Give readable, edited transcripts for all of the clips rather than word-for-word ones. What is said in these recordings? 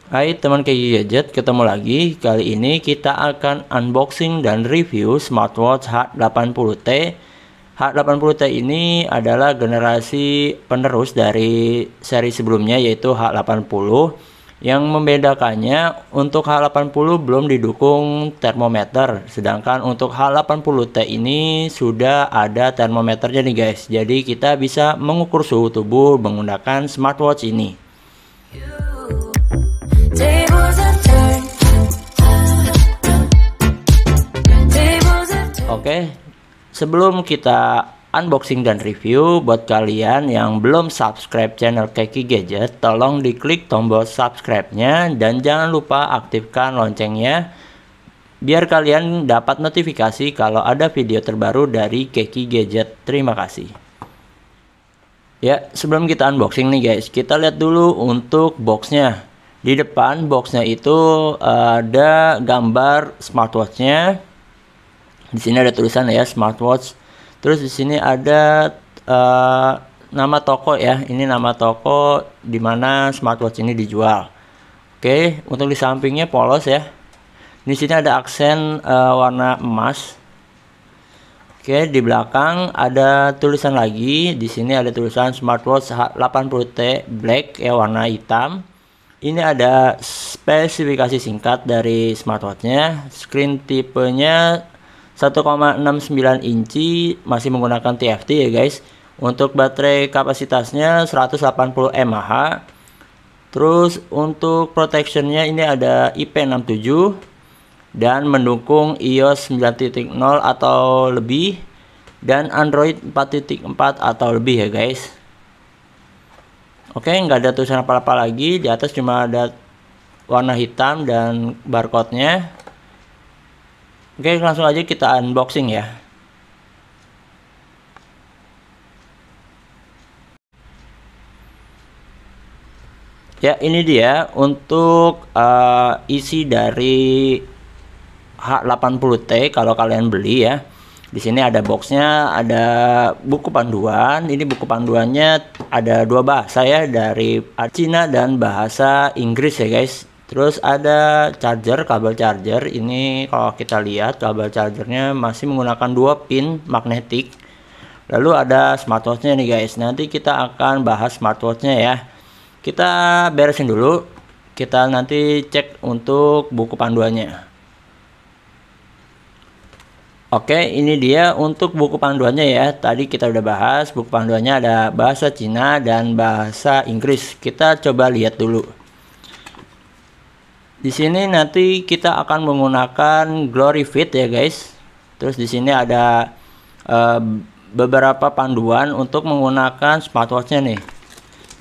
Hai teman Keki Gadget, ketemu lagi. Kali ini kita akan unboxing dan review smartwatch H80T. H80T ini adalah generasi penerus dari seri sebelumnya, yaitu H80. Yang membedakannya, untuk H80 belum didukung termometer, sedangkan untuk H80T ini sudah ada termometernya nih guys. Jadi kita bisa mengukur suhu tubuh menggunakan smartwatch ini. Oke, sebelum kita unboxing dan review, buat kalian yang belum subscribe channel Keki Gadget, tolong diklik tombol subscribe-nya dan jangan lupa aktifkan loncengnya biar kalian dapat notifikasi kalau ada video terbaru dari Keki Gadget. Terima kasih. Ya, sebelum kita unboxing nih guys, kita lihat dulu untuk boxnya. Di depan boxnya itu ada gambar smartwatchnya. Di sini ada tulisan ya smartwatch. Terus di sini ada nama toko ya. Ini nama toko di mana smartwatch ini dijual. Oke, untuk di sampingnya polos ya. Di sini ada aksen warna emas. Oke, di belakang ada tulisan lagi. Di sini ada tulisan smartwatch H80T Black ya, warna hitam. Ini ada spesifikasi singkat dari smartwatchnya. Screen tipenya 1,69 inci, masih menggunakan TFT ya guys. Untuk baterai kapasitasnya 180 mAh. Terus untuk protectionnya ini ada IP67 dan mendukung iOS 9.0 atau lebih dan Android 4.4 atau lebih ya guys. Oke, nggak ada tulisan apa-apa lagi. Di atas cuma ada warna hitam dan barcode-nya. Oke, langsung aja kita unboxing ya. Ya, ini dia untuk isi dari H80T kalau kalian beli ya. Di sini ada boxnya, ada buku panduan. Ini buku panduannya ada dua bahasa ya, dari Cina dan bahasa Inggris ya guys. Terus ada charger, kabel charger. Ini kalau kita lihat kabel chargernya masih menggunakan 2 pin magnetik. Lalu ada smartwatchnya nih guys. Nanti kita akan bahas smartwatchnya ya. Kita beresin dulu. Kita nanti cek untuk buku panduannya. Oke, ini dia untuk buku panduannya ya. Tadi kita udah bahas, buku panduannya ada bahasa Cina dan bahasa Inggris. Kita coba lihat dulu. Di sini nanti kita akan menggunakan Glory Fit ya guys. Terus di sini ada beberapa panduan untuk menggunakan smartwatchnya nih.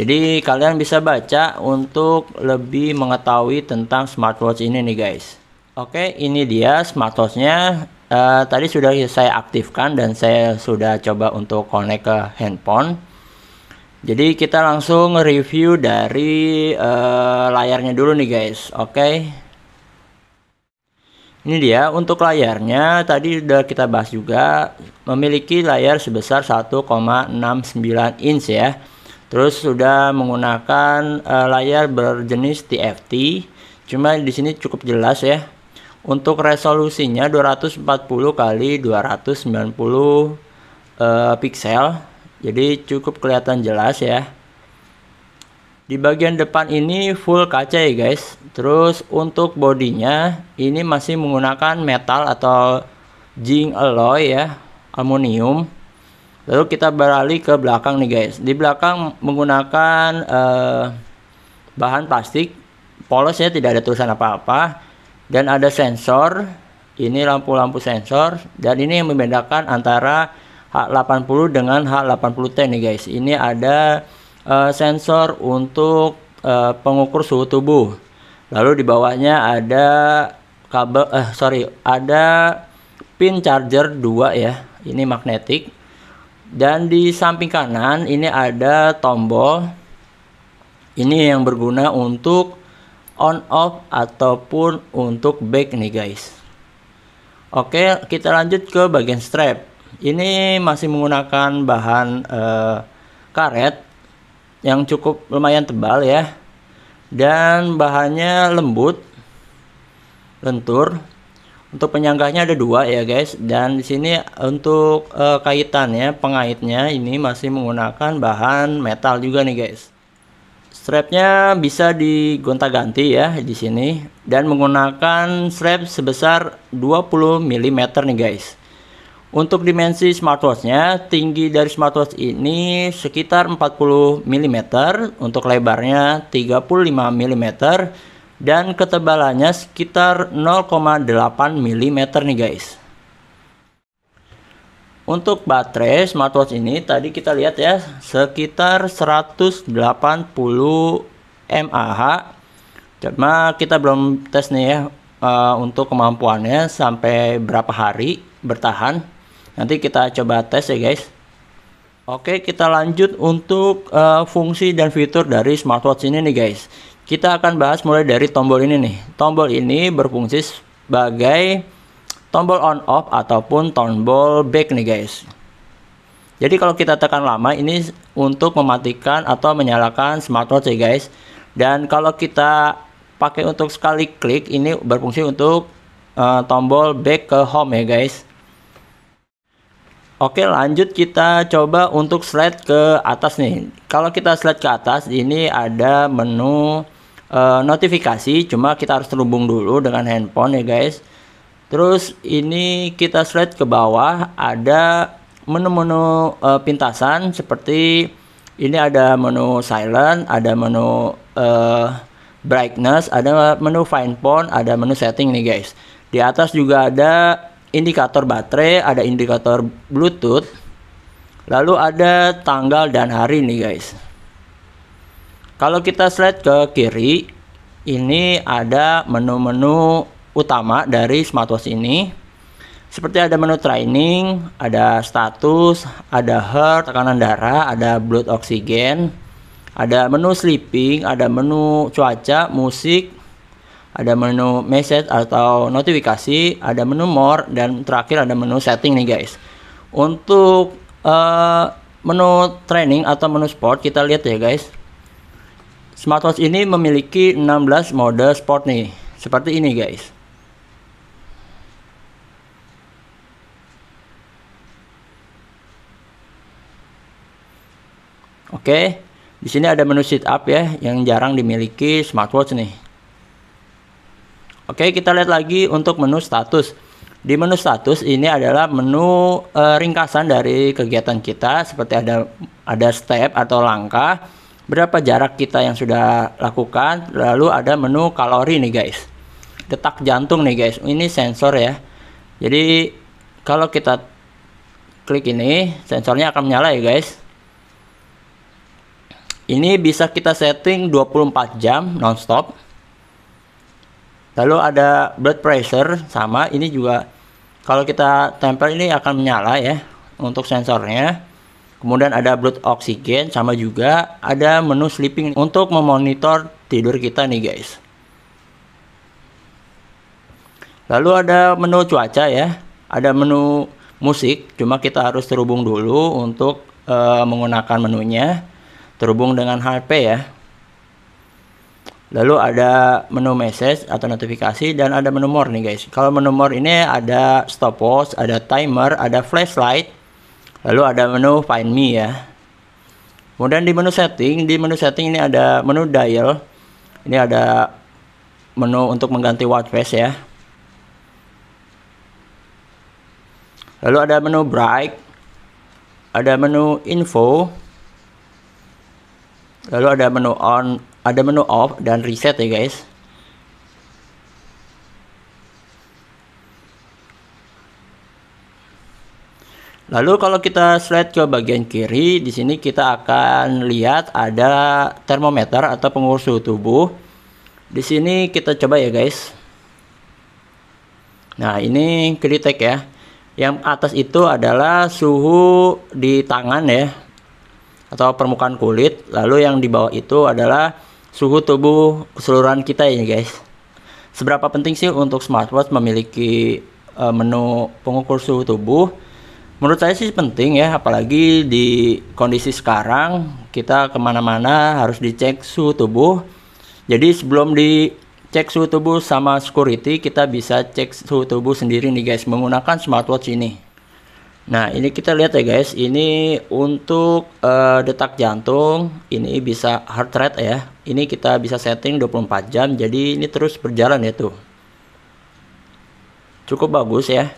Jadi kalian bisa baca untuk lebih mengetahui tentang smartwatch ini nih guys. Oke, ini dia smartwatchnya. Tadi sudah saya aktifkan dan saya sudah coba untuk connect ke handphone. Jadi kita langsung review dari layarnya dulu nih guys. Oke. Ini dia untuk layarnya. Tadi udah kita bahas juga, memiliki layar sebesar 1,69 inch ya. Terus sudah menggunakan layar berjenis TFT. Cuma di sini cukup jelas ya. Untuk resolusinya 240 kali 290 pixel. Jadi cukup kelihatan jelas ya. Di bagian depan ini full kaca ya guys. Terus untuk bodinya ini masih menggunakan metal atau zinc alloy ya, aluminium. Lalu kita beralih ke belakang nih guys. Di belakang menggunakan bahan plastik polos ya, tidak ada tulisan apa-apa. Dan ada sensor, ini lampu-lampu sensor. Dan ini yang membedakan antara H80 dengan H80T nih guys. Ini ada sensor untuk pengukur suhu tubuh. Lalu di bawahnya ada kabel, ada pin charger 2 ya. Ini magnetik. Dan di samping kanan ini ada tombol. Ini yang berguna untuk on off ataupun untuk back nih guys. Oke, kita lanjut ke bagian strap. Ini masih menggunakan bahan karet yang cukup lumayan tebal ya. dan bahannya lembut, lentur. Untuk penyanggahnya ada dua ya guys, dan di sini untuk kaitannya, pengaitnya ini masih menggunakan bahan metal juga nih guys. Strapnya bisa digonta-ganti ya di sini, dan menggunakan strap sebesar 20 mm nih guys. Untuk dimensi smartwatchnya, tinggi dari smartwatch ini sekitar 40 mm, untuk lebarnya 35 mm, dan ketebalannya sekitar 0,8 mm nih guys. Untuk baterai smartwatch ini tadi kita lihat ya, sekitar 180 mAh. Cuma kita belum tes nih ya untuk kemampuannya sampai berapa hari bertahan. Nanti kita coba tes ya guys. Oke, kita lanjut untuk fungsi dan fitur dari smartwatch ini nih guys. Kita akan bahas mulai dari tombol ini nih. Tombol ini berfungsi sebagai tombol on off ataupun tombol back nih guys. Jadi kalau kita tekan lama ini untuk mematikan atau menyalakan smartwatch ya guys. Dan kalau kita pakai untuk sekali klik ini berfungsi untuk tombol back ke home ya guys. Oke, lanjut kita coba untuk slide ke atas nih. Kalau kita slide ke atas ini ada menu notifikasi, cuma kita harus terhubung dulu dengan handphone ya guys. Terus ini kita slide ke bawah, ada menu-menu pintasan seperti ini, ada menu silent, ada menu brightness, ada menu find phone, ada menu setting nih guys. Di atas juga ada indikator baterai, ada indikator Bluetooth, lalu ada tanggal dan hari nih guys. Kalau kita slide ke kiri, ini ada menu-menu utama dari smartwatch ini. Seperti ada menu training, ada status, ada heart, tekanan darah, ada blood oksigen, ada menu sleeping, ada menu cuaca, musik, ada menu message atau notifikasi, ada menu more, dan terakhir ada menu setting nih guys. Untuk menu training atau menu sport kita lihat ya guys. Smartwatch ini memiliki 16 mode sport nih, seperti ini guys. Oke, di sini ada menu sit up ya, yang jarang dimiliki smartwatch nih. Oke, kita lihat lagi untuk menu status. Di menu status ini adalah menu ringkasan dari kegiatan kita, seperti ada step atau langkah, berapa jarak kita yang sudah lakukan, lalu ada menu kalori nih guys, detak jantung nih guys, ini sensor ya. Jadi kalau kita klik ini, sensornya akan menyala ya guys. Ini bisa kita setting 24 jam nonstop. Lalu ada blood pressure, sama ini juga kalau kita tempel ini akan menyala ya untuk sensornya. Kemudian ada blood oksigen, sama juga ada menu sleeping untuk memonitor tidur kita nih guys. Lalu ada menu cuaca ya, ada menu musik, cuma kita harus terhubung dulu untuk menggunakan menunya, terhubung dengan HP ya. Lalu ada menu message atau notifikasi, dan ada menu more nih guys. Kalau menu more ini ada stopwatch, ada timer, ada flashlight, lalu ada menu find me ya. Kemudian di menu setting ini ada menu dial. Ini ada menu untuk mengganti watch face ya. Lalu ada menu bright, ada menu info, lalu ada menu on, ada menu off, dan reset ya guys. Lalu kalau kita slide ke bagian kiri, di sini kita akan lihat ada termometer atau pengukur suhu tubuh. Di sini kita coba ya guys. Nah, ini kedetek ya. Yang atas itu adalah suhu di tangan ya, atau permukaan kulit. Lalu yang di bawah itu adalah suhu tubuh keseluruhan kita ya guys. Seberapa penting sih untuk smartwatch memiliki menu pengukur suhu tubuh? Menurut saya sih penting ya, apalagi di kondisi sekarang kita kemana-mana harus dicek suhu tubuh. Jadi sebelum dicek suhu tubuh sama security, kita bisa cek suhu tubuh sendiri nih guys menggunakan smartwatch ini. Nah ini kita lihat ya guys, ini untuk detak jantung, ini bisa heart rate ya. Ini kita bisa setting 24 jam, jadi ini terus berjalan ya tuh. Cukup bagus ya.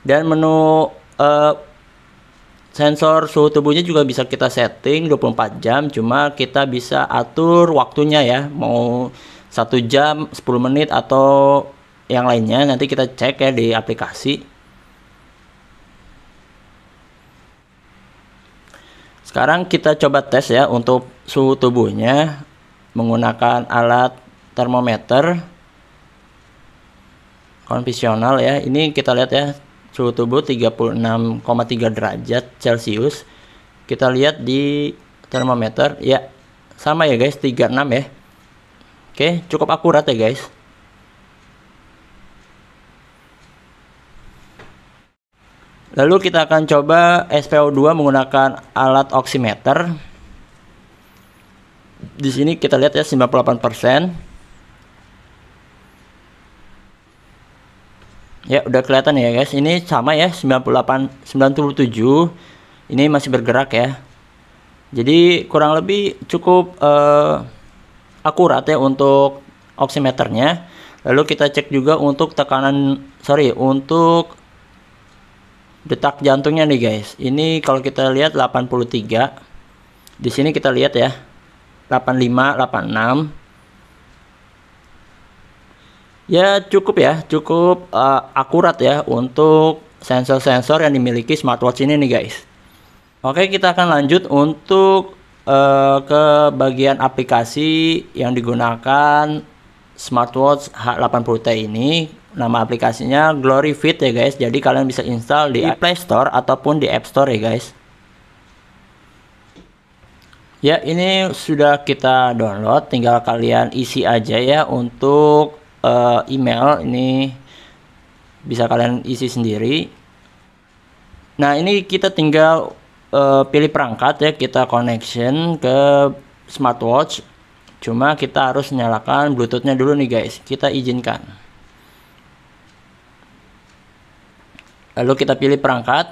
Dan menu sensor suhu tubuhnya juga bisa kita setting 24 jam, cuma kita bisa atur waktunya ya, mau 1 jam, 10 menit atau yang lainnya, nanti kita cek ya di aplikasi. Sekarang kita coba tes ya untuk suhu tubuhnya menggunakan alat termometer konvensional ya. Ini kita lihat ya, suhu tubuh 36,3 derajat Celcius. Kita lihat di termometer ya, sama ya guys, 36 ya. Oke, cukup akurat ya guys. Lalu kita akan coba SpO2 menggunakan alat oximeter. Di sini kita lihat ya 98%. Ya udah kelihatan ya guys. Ini sama ya 97. Ini masih bergerak ya. Jadi kurang lebih cukup akurat ya untuk oximeternya. Lalu kita cek juga untuk untuk detak jantungnya nih guys. Ini kalau kita lihat 83. Di sini kita lihat ya 85, 86. Ya cukup akurat ya untuk sensor-sensor yang dimiliki smartwatch ini nih guys. Oke, kita akan lanjut untuk ke bagian aplikasi yang digunakan smartwatch H80T ini. Nama aplikasinya GloryFit ya guys. Jadi kalian bisa install di Play Store ataupun di App Store ya guys. Ya, ini sudah kita download, tinggal kalian isi aja ya untuk email. Ini bisa kalian isi sendiri. Nah, ini kita tinggal pilih perangkat ya, kita connection ke smartwatch. Cuma kita harus nyalakan Bluetoothnya dulu nih guys. Kita izinkan. Lalu kita pilih perangkat,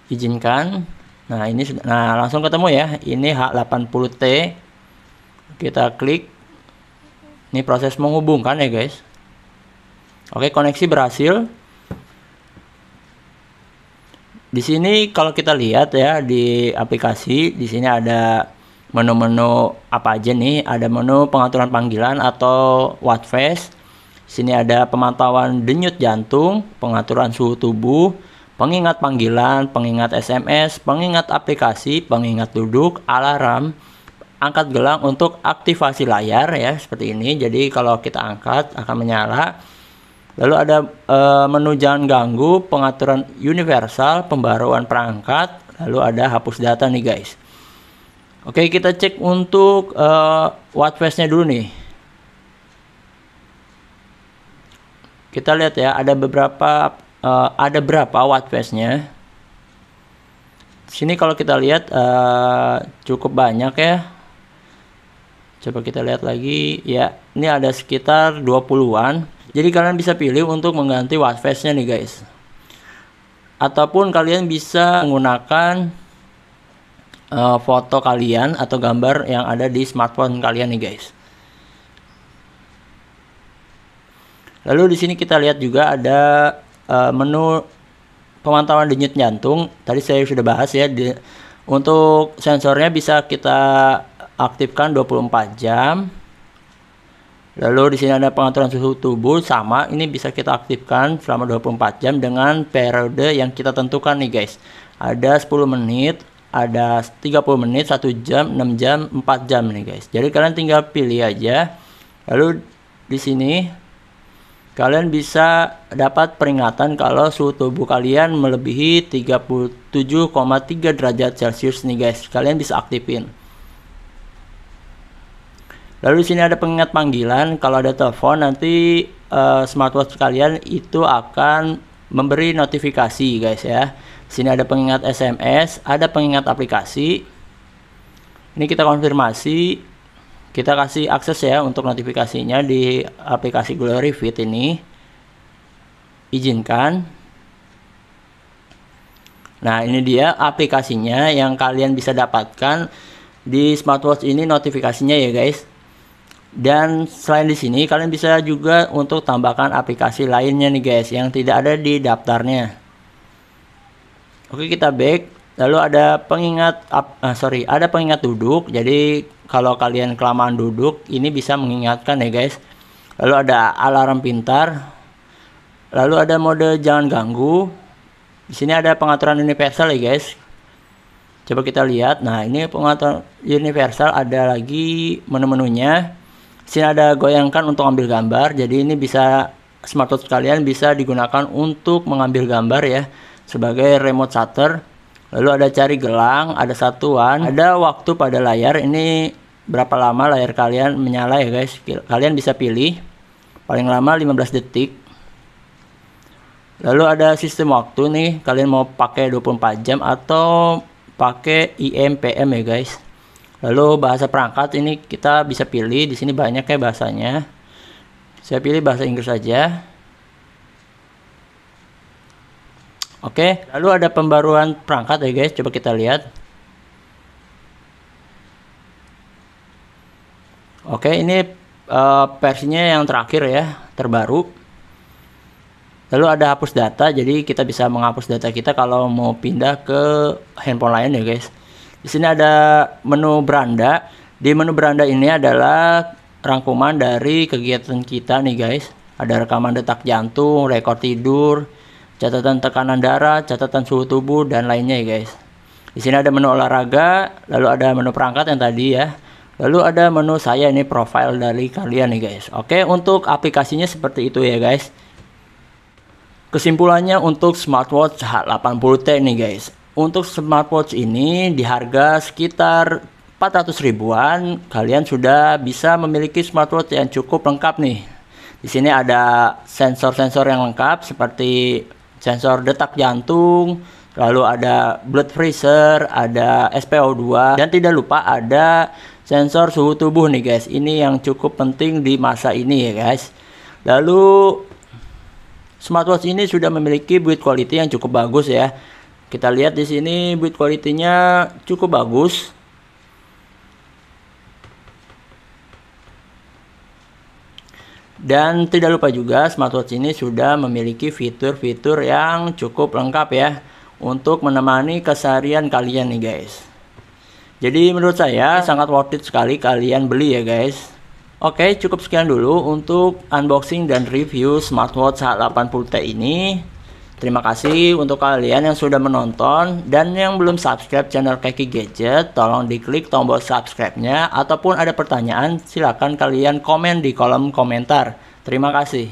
izinkan. Nah ini sudah, langsung ketemu ya. Ini H80T. Kita klik. Ini proses menghubungkan ya guys. Oke, koneksi berhasil. Di sini kalau kita lihat ya di aplikasi, di sini ada menu-menu apa aja nih? Ada menu pengaturan panggilan atau watch face. Sini ada pemantauan denyut jantung, pengaturan suhu tubuh, pengingat panggilan, pengingat SMS, pengingat aplikasi, pengingat duduk, alarm, angkat gelang untuk aktivasi layar ya, seperti ini. Jadi kalau kita angkat akan menyala. Lalu ada menu jangan ganggu, pengaturan universal, pembaruan perangkat, lalu ada hapus data nih guys. Oke, kita cek untuk watch face-nya dulu nih. Kita lihat ya, ada berapa watch face-nya. Sini kalau kita lihat cukup banyak ya. Coba kita lihat lagi ya, ini ada sekitar 20-an. Jadi kalian bisa pilih untuk mengganti watch face-nya nih guys. Ataupun kalian bisa menggunakan foto kalian atau gambar yang ada di smartphone kalian nih guys. Lalu di sini kita lihat juga ada menu pemantauan denyut jantung. Tadi saya sudah bahas ya. Untuk sensornya bisa kita aktifkan 24 jam. Lalu di sini ada pengaturan suhu tubuh, sama. Ini bisa kita aktifkan selama 24 jam dengan periode yang kita tentukan nih guys. Ada 10 menit, ada 30 menit, 1 jam, 6 jam, 4 jam nih guys. Jadi kalian tinggal pilih aja. Lalu di sini kalian bisa dapat peringatan kalau suhu tubuh kalian melebihi 37,3 derajat Celcius nih guys. Kalian bisa aktifin. Lalu di sini ada pengingat panggilan. Kalau ada telepon nanti smartwatch kalian itu akan memberi notifikasi guys ya. Di sini ada pengingat SMS, ada pengingat aplikasi. Ini kita konfirmasi. Kita kasih akses ya untuk notifikasinya di aplikasi Glory Fit ini. Izinkan. Nah, ini dia aplikasinya yang kalian bisa dapatkan di smartwatch ini, notifikasinya ya guys. Dan selain di sini kalian bisa juga untuk tambahkan aplikasi lainnya nih guys yang tidak ada di daftarnya. Oke, kita back. Lalu ada pengingat ada pengingat duduk. Jadi kalau kalian kelamaan duduk ini bisa mengingatkan ya guys. Lalu ada alarm pintar. Lalu ada mode jangan ganggu. Di sini ada pengaturan universal ya guys. Coba kita lihat. Nah, ini pengaturan universal, ada lagi menu-menunya. Di sini ada goyangkan untuk ambil gambar. Jadi ini bisa smartwatch kalian bisa digunakan untuk mengambil gambar ya sebagai remote shutter. Lalu ada cari gelang, ada satuan, ada waktu pada layar. Ini berapa lama layar kalian menyala ya guys. Kalian bisa pilih. Paling lama 15 detik. Lalu ada sistem waktu nih, kalian mau pakai 24 jam atau pakai IM PM ya guys. Lalu bahasa perangkat ini kita bisa pilih, di sini banyak ya bahasanya. Saya pilih bahasa Inggris saja. Oke, lalu ada pembaruan perangkat ya guys, coba kita lihat. Oke, ini versinya yang terakhir ya, terbaru. Lalu ada hapus data, jadi kita bisa menghapus data kita kalau mau pindah ke handphone lain ya guys. Di sini ada menu beranda. Di menu beranda ini adalah rangkuman dari kegiatan kita nih guys. Ada rekaman detak jantung, rekor tidur, catatan tekanan darah, catatan suhu tubuh, dan lainnya ya guys. Di sini ada menu olahraga, lalu ada menu perangkat yang tadi ya. Lalu ada menu saya, ini profile dari kalian nih guys. Oke, untuk aplikasinya seperti itu ya guys. Kesimpulannya untuk smartwatch H80T nih guys. Untuk smartwatch ini di harga sekitar 400 ribuan, kalian sudah bisa memiliki smartwatch yang cukup lengkap nih. Di sini ada sensor-sensor yang lengkap seperti sensor detak jantung, lalu ada blood pressure, ada SpO2, dan tidak lupa ada sensor suhu tubuh nih guys. Ini yang cukup penting di masa ini ya guys. Lalu smartwatch ini sudah memiliki build quality yang cukup bagus ya. Kita lihat di sini build quality-nya cukup bagus. Dan tidak lupa juga smartwatch ini sudah memiliki fitur-fitur yang cukup lengkap ya untuk menemani keseharian kalian nih guys. Jadi menurut saya sangat worth it sekali kalian beli ya guys. Oke, cukup sekian dulu untuk unboxing dan review smartwatch H80T ini. Terima kasih untuk kalian yang sudah menonton, dan yang belum subscribe channel Keki Gadget, tolong diklik tombol subscribe-nya, ataupun ada pertanyaan silahkan kalian komen di kolom komentar. Terima kasih.